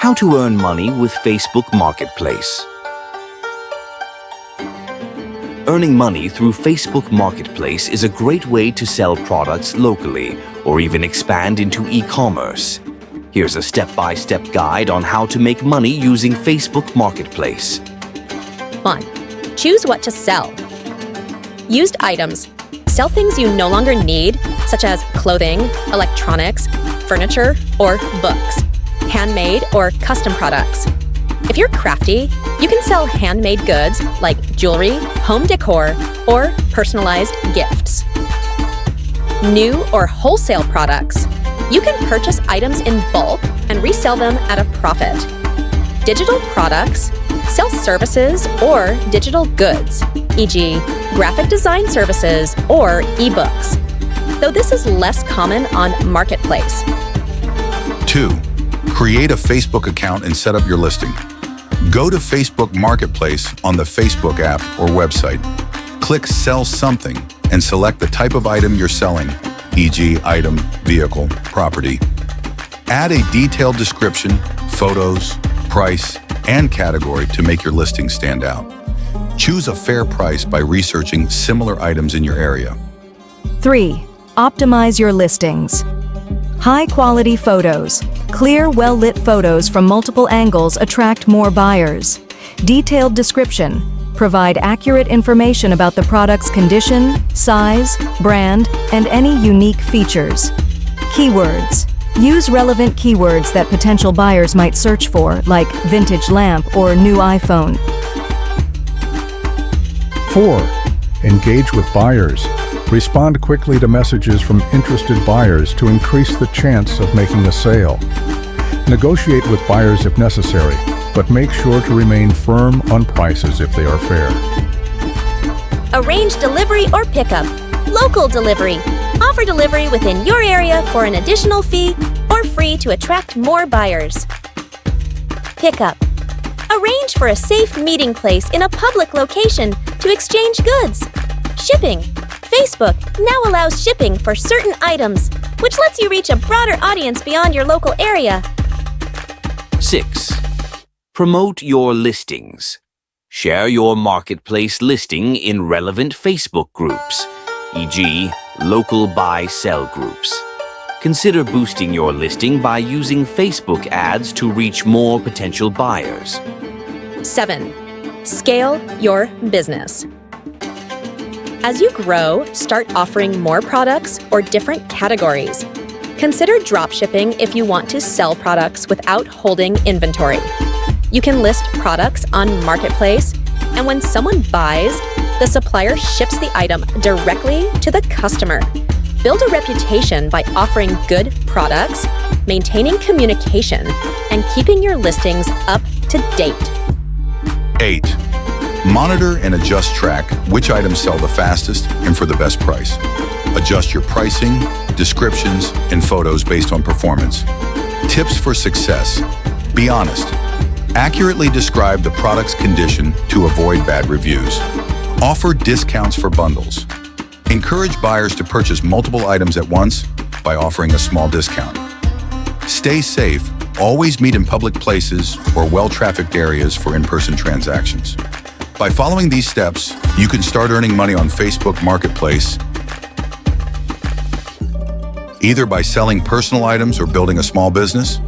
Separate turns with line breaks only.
How to earn money with Facebook Marketplace. Earning money through Facebook Marketplace is a great way to sell products locally or even expand into e-commerce. Here's a step-by-step guide on how to make money using Facebook Marketplace.
1. Choose what to sell. Used items. Sell things you no longer need, such as clothing, electronics, furniture, or books. Handmade or custom products. If you're crafty, you can sell handmade goods like jewelry, home decor, or personalized gifts. New or wholesale products. You can purchase items in bulk and resell them at a profit. Digital products. Sell services or digital goods, e.g., graphic design services or ebooks, though this is less common on Marketplace.
2. Create a Facebook account and set up your listing. Go to Facebook Marketplace on the Facebook app or website. Click Sell Something and select the type of item you're selling, e.g., item, vehicle, property. Add a detailed description, photos, price, and category to make your listing stand out. Choose a fair price by researching similar items in your area.
3. Optimize your listings. High-quality photos. Clear, well-lit photos from multiple angles attract more buyers. Detailed description. Provide accurate information about the product's condition, size, brand, and any unique features. Keywords. Use relevant keywords that potential buyers might search for, like vintage lamp or new iPhone.
4. Engage with buyers. Respond quickly to messages from interested buyers to increase the chance of making a sale. Negotiate with buyers if necessary, but make sure to remain firm on prices if they are fair.
Arrange delivery or pickup. Local delivery. Offer delivery within your area for an additional fee or free to attract more buyers. Pickup. Arrange for a safe meeting place in a public location to exchange goods. Shipping. Facebook now allows shipping for certain items, which lets you reach a broader audience beyond your local area.
6. Promote your listings. Share your marketplace listing in relevant Facebook groups, e.g., local buy-sell groups. Consider boosting your listing by using Facebook ads to reach more potential buyers.
7. Scale your business. As you grow, start offering more products or different categories. Consider dropshipping if you want to sell products without holding inventory. You can list products on Marketplace, and when someone buys, the supplier ships the item directly to the customer. Build a reputation by offering good products, maintaining communication, and keeping your listings up to date.
8. Monitor and adjust track which items sell the fastest and for the best price. Adjust your pricing, descriptions, and photos based on performance. Tips for success. Be honest. Accurately describe the product's condition to avoid bad reviews. Offer discounts for bundles. Encourage buyers to purchase multiple items at once by offering a small discount. Stay safe. Always meet in public places or well-trafficked areas for in-person transactions. By following these steps, you can start earning money on Facebook Marketplace, either by selling personal items or building a small business.